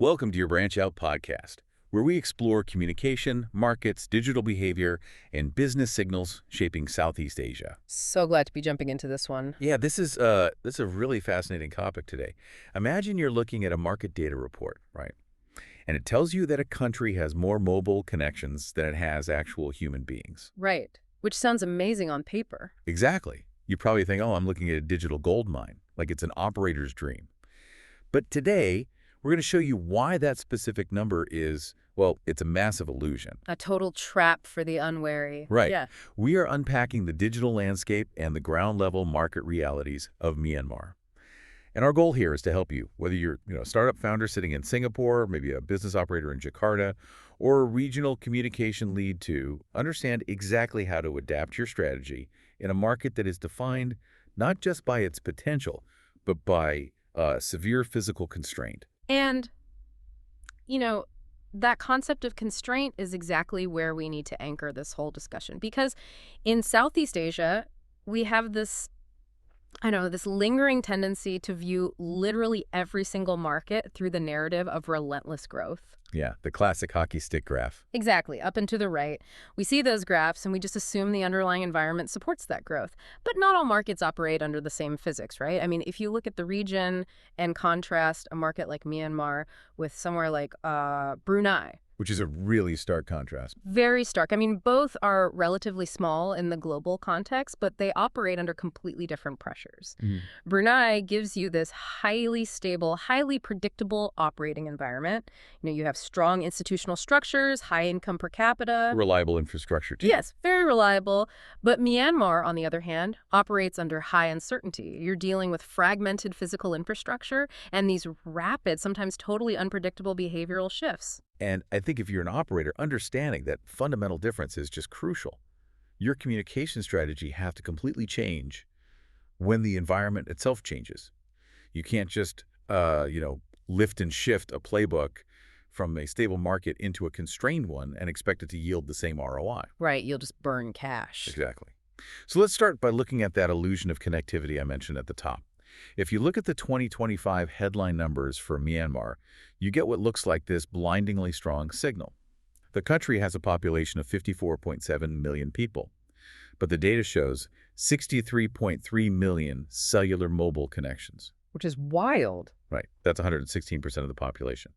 Welcome to your Branch Out podcast, where we explore communication, markets, digital behavior, and business signals shaping Southeast Asia. So glad to be jumping into this one. Yeah, this is a really fascinating topic today. Imagine you're looking at a market data report, right? And it tells you that a country has more mobile connections than it has actual human beings. Right. Which sounds amazing on paper. Exactly. You probably think, oh, I'm looking at a digital gold mine, like it's an operator's dream. But today, we're going to show you why that specific number is, well, it's a massive illusion. A total trap for the unwary. Right. Yeah. We are unpacking the digital landscape and the ground-level market realities of Myanmar. And our goal here is to help you, whether you're a startup founder sitting in Singapore, maybe a business operator in Jakarta, or a regional communication lead to understand exactly how to adapt your strategy in a market that is defined not just by its potential, but by severe physical constraint. And, that concept of constraint is exactly where we need to anchor this whole discussion. Because in Southeast Asia, we have this lingering tendency to view literally every single market through the narrative of relentless growth. Yeah, the classic hockey stick graph. Exactly, up and to the right. We see those graphs and we just assume the underlying environment supports that growth. But not all markets operate under the same physics, right? I mean, if you look at the region and contrast a market like Myanmar with somewhere like Brunei, Which is a really stark contrast. very stark. I mean, both are relatively small in the global context, but they operate under completely different pressures. Brunei gives you this highly stable, highly predictable operating environment. You have strong institutional structures, high income per capita. Reliable infrastructure, too. Yes, very reliable. But Myanmar, on the other hand, operates under high uncertainty. You're dealing with fragmented physical infrastructure and these rapid, sometimes totally unpredictable behavioral shifts. And I think if you're an operator, understanding that fundamental difference is just crucial. Your communication strategy has to completely change when the environment itself changes. You can't just, lift and shift a playbook from a stable market into a constrained one and expect it to yield the same ROI. Right, you'll just burn cash. Exactly. So let's start by looking at that illusion of connectivity I mentioned at the top. If you look at the 2025 headline numbers for Myanmar, you get what looks like this blindingly strong signal. The country has a population of 54.7 million people, but the data shows 63.3 million cellular mobile connections. Which is wild. Right, that's 116% of the population.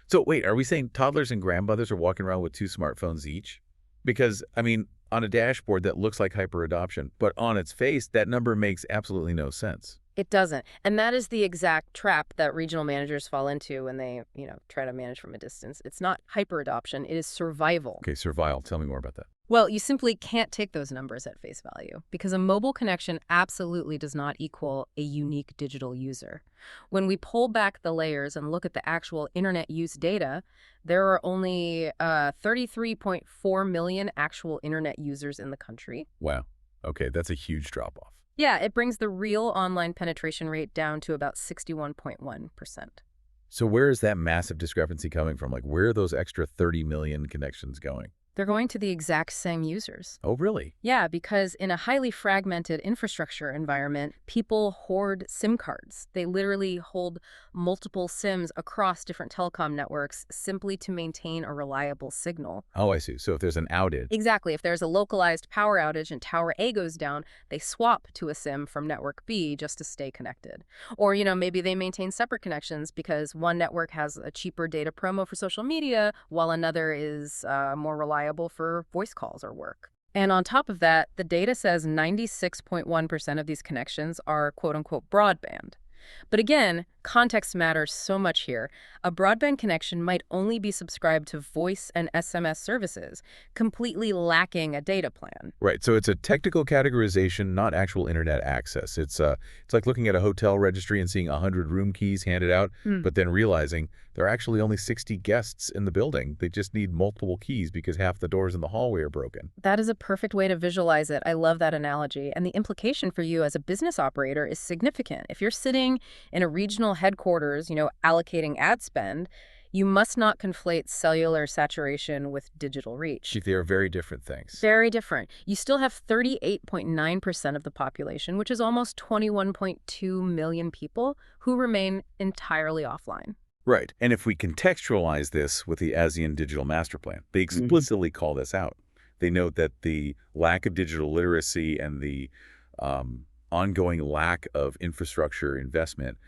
So wait, are we saying toddlers and grandmothers are walking around with 2 smartphones each? Because, on a dashboard that looks like hyper-adoption, but on its face, that number makes absolutely no sense. It doesn't. And that is the exact trap that regional managers fall into when they, try to manage from a distance. It's not hyper-adoption, it is survival. Okay, survival. Tell me more about that. Well, you simply can't take those numbers at face value because a mobile connection absolutely does not equal a unique digital user. When we pull back the layers and look at the actual internet use data, there are only 33.4 million actual internet users in the country. Wow. Okay, that's a huge drop-off. Yeah, it brings the real online penetration rate down to about 61.1%. So where is that massive discrepancy coming from? Like, where are those extra 30 million connections going? They're going to the exact same users. Oh, really? Yeah, because in a highly fragmented infrastructure environment, people hoard SIM cards. They literally hold multiple SIMs across different telecom networks simply to maintain a reliable signal. Oh, I see. So if there's an outage. Exactly. If there's a localized power outage and tower A goes down, they swap to a SIM from network B just to stay connected. Or, maybe they maintain separate connections because one network has a cheaper data promo for social media while another is more reliable for voice calls or work. And on top of that, the data says 96.1% of these connections are quote-unquote broadband. But again, context matters so much here. A broadband connection might only be subscribed to voice and SMS services, completely lacking a data plan. Right. So it's a technical categorization, not actual internet access. It's like looking at a hotel registry and seeing 100 room keys handed out, but then realizing there are actually only 60 guests in the building. They just need multiple keys because half the doors in the hallway are broken. That is a perfect way to visualize it. I love that analogy. And the implication for you as a business operator is significant. If you're sitting in a regional headquarters, allocating ad spend, you must not conflate cellular saturation with digital reach. They are very different things. Very different. You still have 38.9% of the population, which is almost 21.2 million people, who remain entirely offline. Right. And if we contextualize this with the ASEAN Digital Master Plan, they Hmm. explicitly call this out. They note that the lack of digital literacy and the ongoing lack of infrastructure investment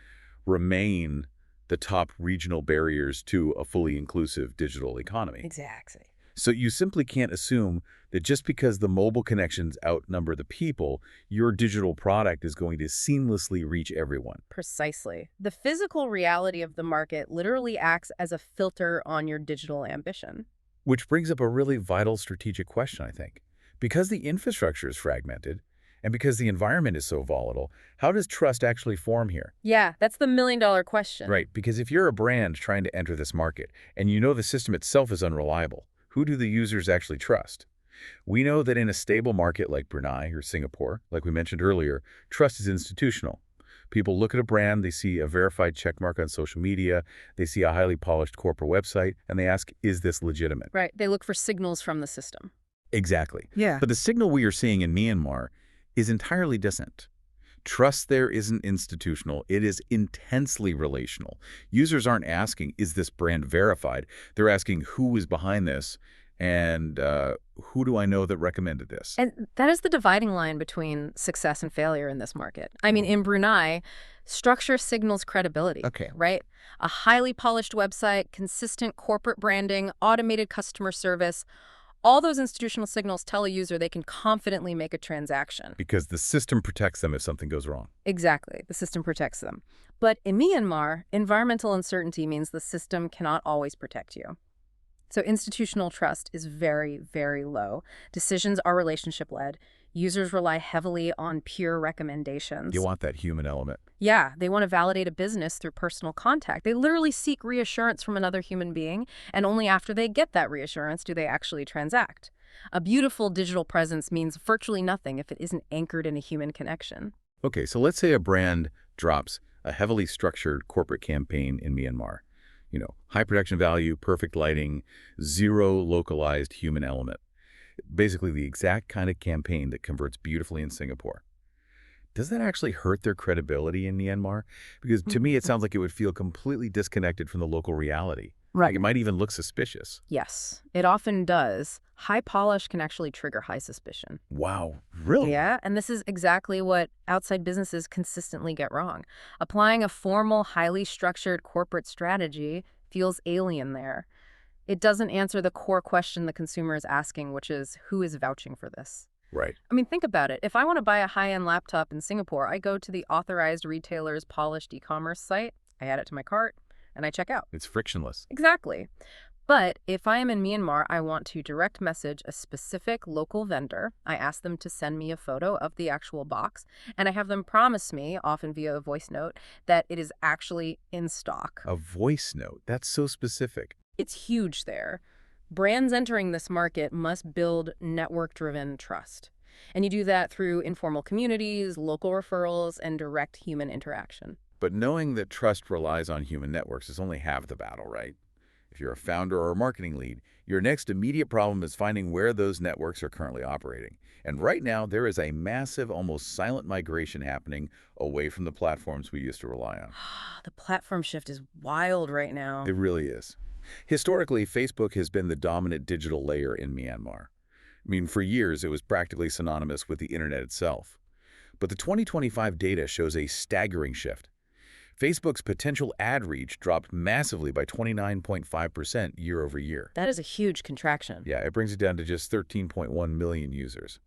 remain the top regional barriers to a fully inclusive digital economy. Exactly. So you simply can't assume that just because the mobile connections outnumber the people, your digital product is going to seamlessly reach everyone. Precisely. The physical reality of the market literally acts as a filter on your digital ambition. Which brings up a really vital strategic question, I think. Because the infrastructure is fragmented, and because the environment is so volatile, how does trust actually form here? Yeah, that's the million-dollar question. Right, because if you're a brand trying to enter this market, and you know the system itself is unreliable, who do the users actually trust? We know that in a stable market like Brunei or Singapore, like we mentioned earlier, trust is institutional. People look at a brand, they see a verified checkmark on social media, they see a highly polished corporate website, and they ask, is this legitimate? Right. They look for signals from the system. Exactly. Yeah. But the signal we are seeing in Myanmar is entirely distant. Trust there isn't institutional. It is intensely relational. Users aren't asking, is this brand verified? They're asking, who is behind this? And who do I know that recommended this? And that is the dividing line between success and failure in this market. I mean, in Brunei, structure signals credibility, Okay. right? A highly polished website, consistent corporate branding, automated customer service, all those institutional signals tell a user they can confidently make a transaction. Because the system protects them if something goes wrong. Exactly. The system protects them. But in Myanmar, environmental uncertainty means the system cannot always protect you. So institutional trust is very, very low. Decisions are relationship-led. Users rely heavily on peer recommendations. You want that human element. Yeah, they want to validate a business through personal contact. They literally seek reassurance from another human being, and only after they get that reassurance do they actually transact. A beautiful digital presence means virtually nothing if it isn't anchored in a human connection. Okay, so let's say a brand drops a heavily structured corporate campaign in Myanmar. High production value, perfect lighting, zero localized human element. Basically the exact kind of campaign that converts beautifully in Singapore. Does that actually hurt their credibility in Myanmar? Because to me, it sounds like it would feel completely disconnected from the local reality. Like it might even look suspicious. Yes, it often does. High polish can actually trigger high suspicion. Wow, really? Yeah, and this is exactly what outside businesses consistently get wrong. Applying a formal, highly structured corporate strategy feels alien there. It doesn't answer the core question the consumer is asking, which is, who is vouching for this? Right. I mean, think about it. If I want to buy a high-end laptop in Singapore, I go to the authorized retailer's polished e-commerce site, I add it to my cart, and I check out. It's frictionless. Exactly. But if I am in Myanmar, I want to direct message a specific local vendor. I ask them to send me a photo of the actual box, and I have them promise me, often via a voice note, that it is actually in stock. A voice note. That's so specific. It's huge there. Brands entering this market must build network-driven trust. And you do that through informal communities, local referrals, and direct human interaction. But knowing that trust relies on human networks is only half the battle, right? If you're a founder or a marketing lead, your next immediate problem is finding where those networks are currently operating. And right now, there is a massive, almost silent migration happening away from the platforms we used to rely on. The platform shift is wild right now. It really is. Historically, Facebook has been the dominant digital layer in Myanmar. I mean, for years, it was practically synonymous with the internet itself. But the 2025 data shows a staggering shift. Facebook's potential ad reach dropped massively by 29.5% year over year. That is a huge contraction. Yeah, it brings it down to just 13.1 million users.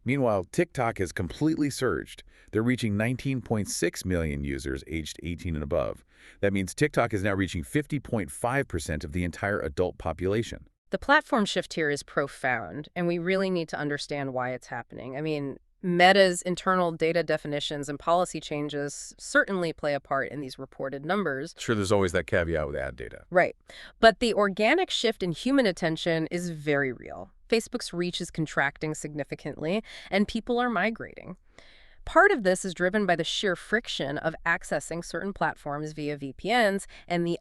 Meanwhile, TikTok has completely surged. They're reaching 19.6 million users aged 18 and above. That means TikTok is now reaching 50.5% of the entire adult population. The platform shift here is profound, and we really need to understand why it's happening. I mean, Meta's internal data definitions and policy changes certainly play a part in these reported numbers. Sure, there's always that caveat with ad data. Right. But the organic shift in human attention is very real. Facebook's reach is contracting significantly, and people are migrating. Part of this is driven by the sheer friction of accessing certain platforms via VPNs and the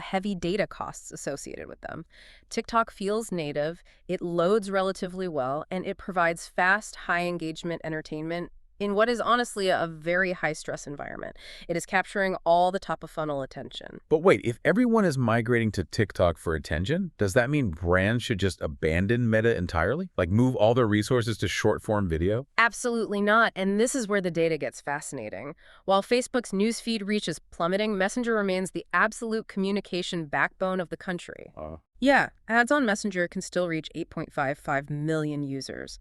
heavy data costs associated with them. TikTok feels native, it loads relatively well, and it provides fast, high-engagement entertainment in what is honestly a very high-stress environment. It is capturing all the top-of-funnel attention. But wait, if everyone is migrating to TikTok for attention, does that mean brands should just abandon Meta entirely? Like move all their resources to short-form video? Absolutely not, and this is where the data gets fascinating. While Facebook's newsfeed reach is plummeting, Messenger remains the absolute communication backbone of the country. Yeah, ads on Messenger can still reach 8.55 million users.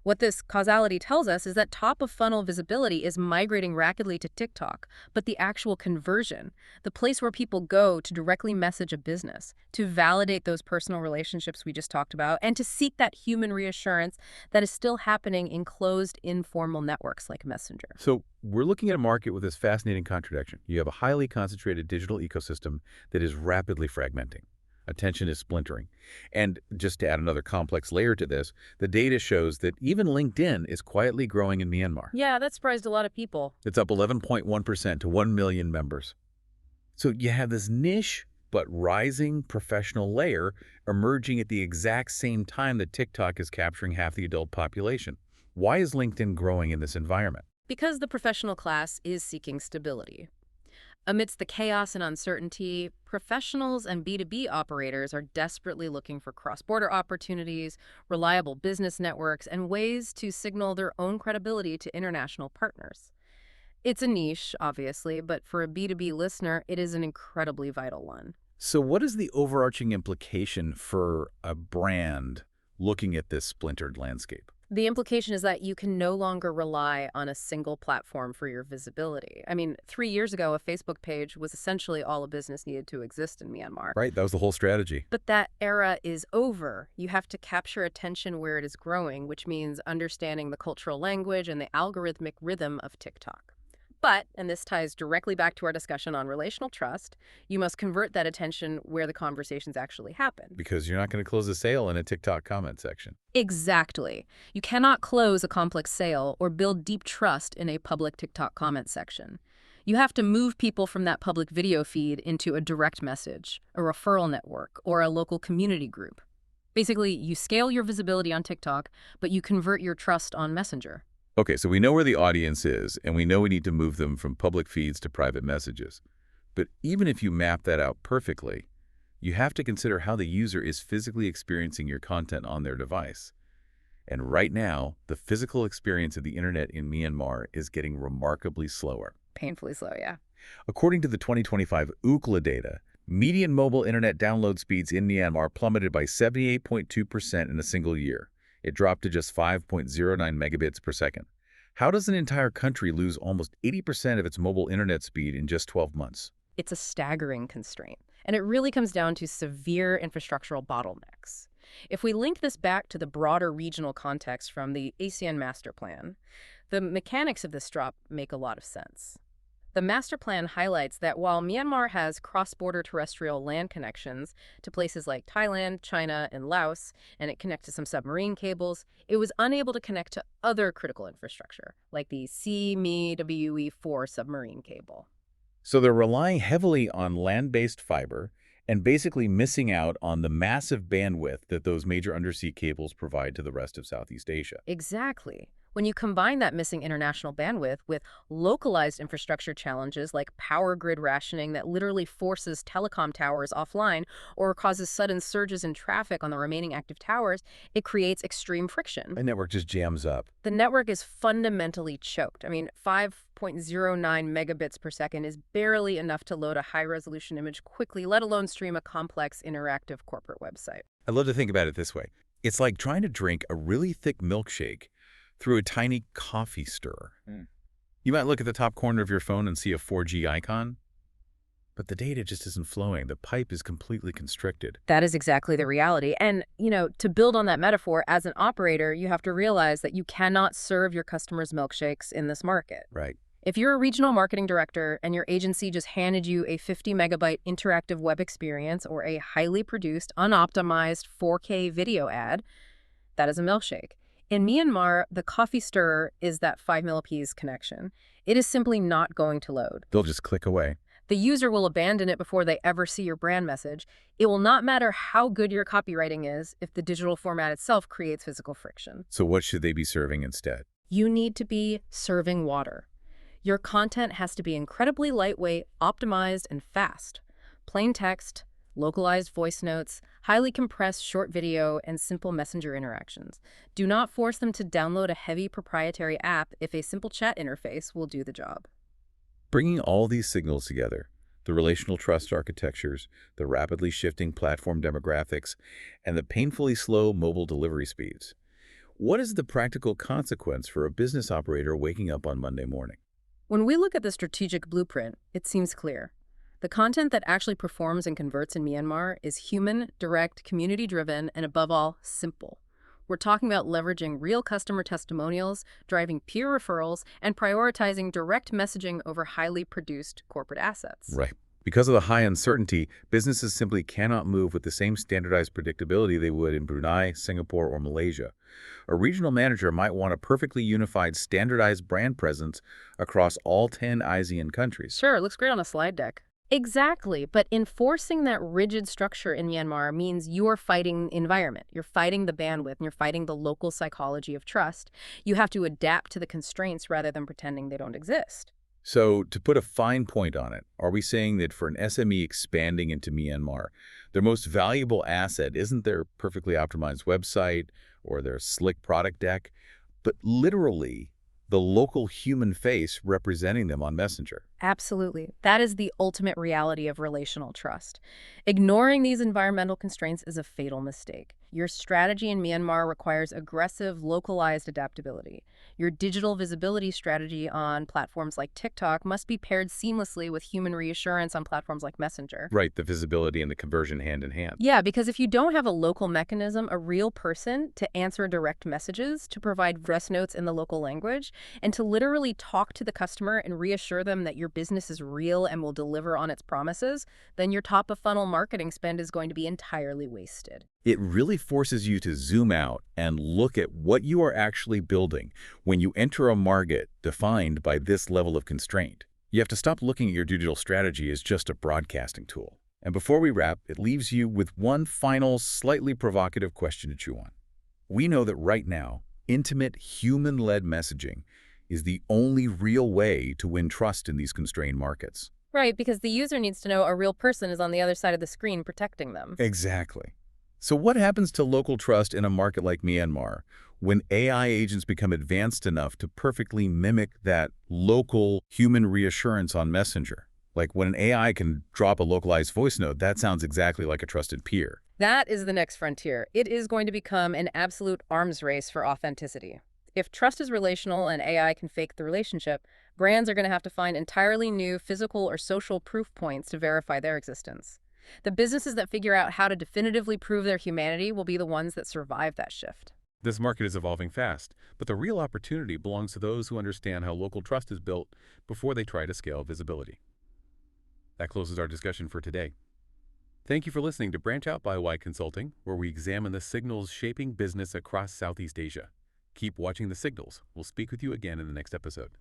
What this causality tells us is that top-of-funnel visibility is migrating rapidly to TikTok, but the actual conversion, the place where people go to directly message a business, to validate those personal relationships we just talked about, and to seek that human reassurance that is still happening in closed, informal networks like Messenger. So we're looking at a market with this fascinating contradiction. You have a highly concentrated digital ecosystem that is rapidly fragmenting. Attention is splintering. And just to add another complex layer to this, the data shows that even LinkedIn is quietly growing in Myanmar. Yeah, that surprised a lot of people. It's up 11.1% to 1 million members. So you have this niche but rising professional layer emerging at the exact same time that TikTok is capturing half the adult population. Why is LinkedIn growing in this environment? Because the professional class is seeking stability. Amidst the chaos and uncertainty, professionals and B2B operators are desperately looking for cross-border opportunities, reliable business networks, and ways to signal their own credibility to international partners. It's a niche, obviously, but for a B2B listener, it is an incredibly vital one. So what is the overarching implication for a brand looking at this splintered landscape? The implication is that you can no longer rely on a single platform for your visibility. I mean, 3 years ago, a Facebook page was essentially all a business needed to exist in Myanmar. Right, that was the whole strategy. But that era is over. You have to capture attention where it is growing, which means understanding the cultural language and the algorithmic rhythm of TikTok. But, and this ties directly back to our discussion on relational trust, you must convert that attention where the conversations actually happen. Because you're not going to close a sale in a TikTok comment section. Exactly. You cannot close a complex sale or build deep trust in a public TikTok comment section. You have to move people from that public video feed into a direct message, a referral network, or a local community group. Basically, you scale your visibility on TikTok, but you convert your trust on Messenger. Okay, so we know where the audience is, and we know we need to move them from public feeds to private messages. But even if you map that out perfectly, you have to consider how the user is physically experiencing your content on their device. And right now, the physical experience of the internet in Myanmar is getting remarkably slower. Painfully slow, yeah. According to the 2025 UCLA data, median mobile internet download speeds in Myanmar plummeted by 78.2% in a single year. It dropped to just 5.09 megabits per second. How does an entire country lose almost 80% of its mobile internet speed in just 12 months? It's a staggering constraint, and it really comes down to severe infrastructural bottlenecks. If we link this back to the broader regional context from the ASEAN Master Plan, the mechanics of this drop make a lot of sense. The master plan highlights that while Myanmar has cross-border terrestrial land connections to places like Thailand, China, and Laos, and it connects to some submarine cables, it was unable to connect to other critical infrastructure, like the CME-WE4 submarine cable. So they're relying heavily on land-based fiber and basically missing out on the massive bandwidth that those major undersea cables provide to the rest of Southeast Asia. Exactly. When you combine that missing international bandwidth with localized infrastructure challenges like power grid rationing that literally forces telecom towers offline or causes sudden surges in traffic on the remaining active towers, it creates extreme friction. The network just jams up. The network is fundamentally choked. I mean, 5.09 megabits per second is barely enough to load a high-resolution image quickly, let alone stream a complex interactive corporate website. I love to think about it this way. It's like trying to drink a really thick milkshake through a tiny coffee stirrer. You might look at the top corner of your phone and see a 4G icon, but the data just isn't flowing. The pipe is completely constricted. That is exactly the reality. And, to build on that metaphor, as an operator, you have to realize that you cannot serve your customers' milkshakes in this market. Right. If you're a regional marketing director and your agency just handed you a 50-megabyte interactive web experience or a highly produced, unoptimized 4K video ad, that is a milkshake. In Myanmar, the coffee stirrer is that 5 millipeas connection. It is simply not going to load. They'll just click away. The user will abandon it before they ever see your brand message. It will not matter how good your copywriting is if the digital format itself creates physical friction. So what should they be serving instead? You need to be serving water. Your content has to be incredibly lightweight, optimized, and fast. Plain text, localized voice notes, highly compressed short video, and simple messenger interactions. Do not force them to download a heavy proprietary app if a simple chat interface will do the job. Bringing all these signals together, the relational trust architectures, the rapidly shifting platform demographics, and the painfully slow mobile delivery speeds. What is the practical consequence for a business operator waking up on Monday morning? When we look at the strategic blueprint, it seems clear. The content that actually performs and converts in Myanmar is human, direct, community-driven, and above all, simple. We're talking about leveraging real customer testimonials, driving peer referrals, and prioritizing direct messaging over highly produced corporate assets. Right. Because of the high uncertainty, businesses simply cannot move with the same standardized predictability they would in Brunei, Singapore, or Malaysia. A regional manager might want a perfectly unified, standardized brand presence across all 10 ASEAN countries. Sure, it looks great on a slide deck. Exactly, but enforcing that rigid structure in Myanmar means you're fighting the environment, you're fighting the bandwidth, and you're fighting the local psychology of trust. You have to adapt to the constraints rather than pretending they don't exist. So, to put a fine point on it, are we saying that for an SME expanding into Myanmar, their most valuable asset isn't their perfectly optimized website or their slick product deck, but literally the local human face representing them on Messenger? Absolutely. That is the ultimate reality of relational trust. Ignoring these environmental constraints is a fatal mistake. Your strategy in Myanmar requires aggressive, localized adaptability. Your digital visibility strategy on platforms like TikTok must be paired seamlessly with human reassurance on platforms like Messenger. Right, the visibility and the conversion hand in hand. Yeah, because if you don't have a local mechanism, a real person to answer direct messages, to provide address notes in the local language, and to literally talk to the customer and reassure them that your business is real and will deliver on its promises, then your top-of-funnel marketing spend is going to be entirely wasted. It really forces you to zoom out and look at what you are actually building when you enter a market defined by this level of constraint. You have to stop looking at your digital strategy as just a broadcasting tool. And before we wrap, it leaves you with one final, slightly provocative question to chew on. We know that right now, intimate, human-led messaging is the only real way to win trust in these constrained markets. Right, because the user needs to know a real person is on the other side of the screen protecting them. Exactly. So what happens to local trust in a market like Myanmar when AI agents become advanced enough to perfectly mimic that local human reassurance on Messenger? Like when an AI can drop a localized voice note, that sounds exactly like a trusted peer. That is the next frontier. It is going to become an absolute arms race for authenticity. If trust is relational and AI can fake the relationship, brands are going to have to find entirely new physical or social proof points to verify their existence. The businesses that figure out how to definitively prove their humanity will be the ones that survive that shift. This market is evolving fast, but the real opportunity belongs to those who understand how local trust is built before they try to scale visibility. That closes our discussion for today. Thank you for listening to Branch Out by Y Consulting, where we examine the signals shaping business across Southeast Asia. Keep watching the signals. We'll speak with you again in the next episode.